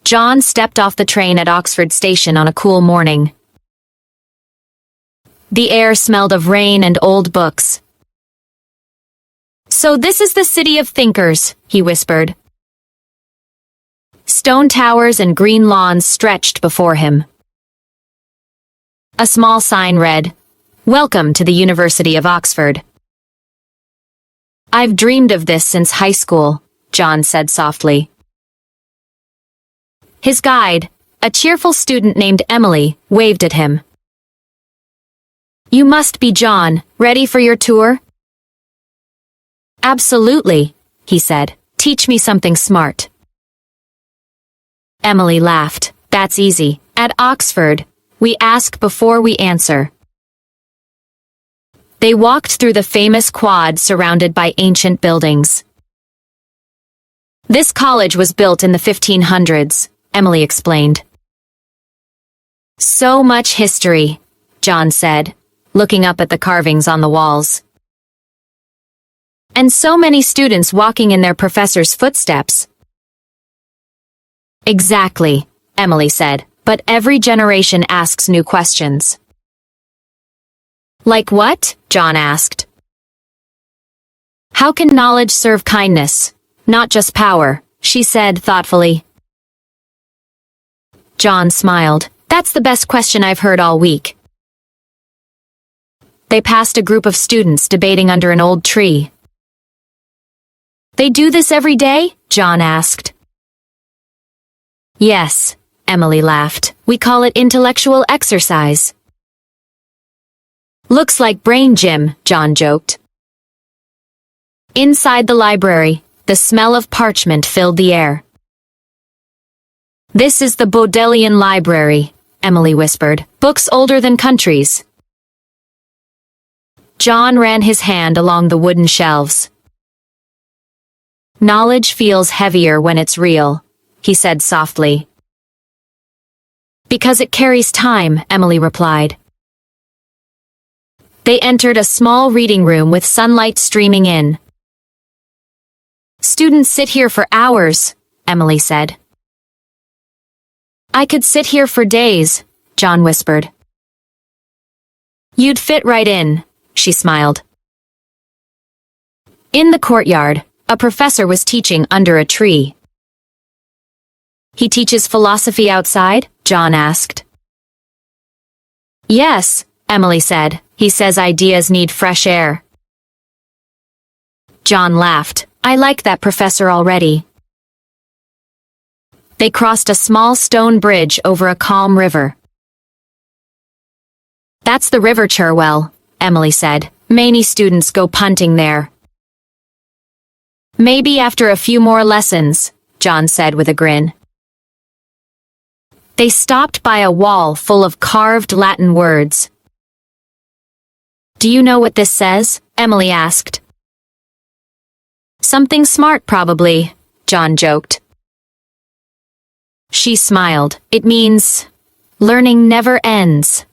John stepped off the train at Oxford Station on a cool morning. The air smelled of rain and old books. "So this is the city of thinkers," he whispered. Stone towers and green lawns stretched before him. A small sign read, "Welcome to the University of Oxford." "I've dreamed of this since high school," John said softly. His guide, a cheerful student named Emily, waved at him. "You must be John, ready for your tour?" "Absolutely," he said. "Teach me something smart." Emily laughed. "That's easy. At Oxford, we ask before we answer." They walked through the famous quad surrounded by ancient buildings. "This college was built in the 1500s, Emily explained. "So much history," John said, looking up at the carvings on the walls. "And so many students walking in their professors' footsteps." "Exactly," Emily said, "but every generation asks new questions." "Like what?" John asked. "How can knowledge serve kindness, not just power?" she said thoughtfully. John smiled. "That's the best question I've heard all week." They passed a group of students debating under an old tree. "They do this every day?" John asked. "Yes," Emily laughed. "We call it intellectual exercise." "Looks like brain gym," John joked. Inside the library, the smell of parchment filled the air. "This is the Bodleian Library," Emily whispered. "Books older than countries." John ran his hand along the wooden shelves. "Knowledge feels heavier when it's real," he said softly. "Because it carries time," Emily replied. They entered a small reading room with sunlight streaming in. "Students sit here for hours," Emily said. "I could sit here for days," John whispered. "You'd fit right in," she smiled. In the courtyard, a professor was teaching under a tree. "He teaches philosophy outside?" John asked. "Yes," Emily said. "He says ideas need fresh air." John laughed. "I like that professor already." They crossed a small stone bridge over a calm river. "That's the River Cherwell," Emily said. "Many students go punting there." "Maybe after a few more lessons," John said with a grin. They stopped by a wall full of carved Latin words. "Do you know what this says?" Emily asked. "Something smart, probably," John joked. She smiled. "It means, learning never ends."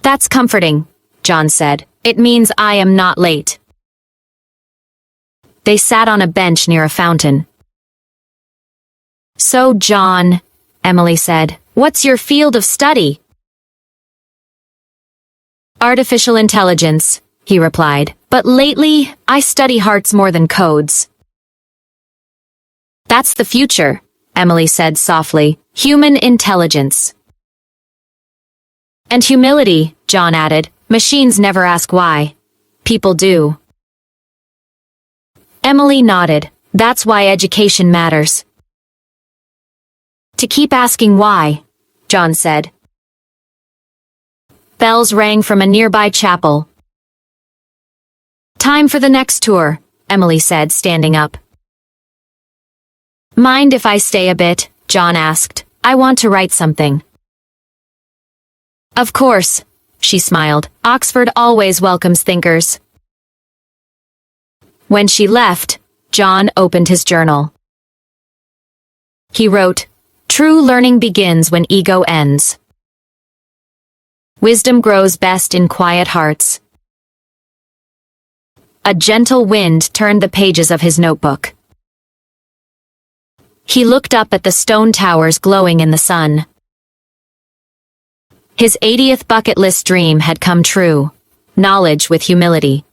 "That's comforting," John said. "It means I am not late." They sat on a bench near a fountain. "So, John," Emily said, "what's your field of study?" "Artificial intelligence," he replied. "But lately, I study hearts more than codes." "That's the future," Emily said softly. "Human intelligence." "And humility," John added. "Machines never ask why. People do." Emily nodded. "That's why education matters." "To keep asking why," John said. Bells rang from a nearby chapel. "Time for the next tour," Emily said, standing up. "Mind if I stay a bit?" John asked. "I want to write something." "Of course," she smiled. "Oxford always welcomes thinkers." When she left, John opened his journal. He wrote, "True learning begins when ego ends. Wisdom grows best in quiet hearts." A gentle wind turned the pages of his notebook. He looked up at the stone towers glowing in the sun. His 80th bucket list dream had come true. Knowledge with humility.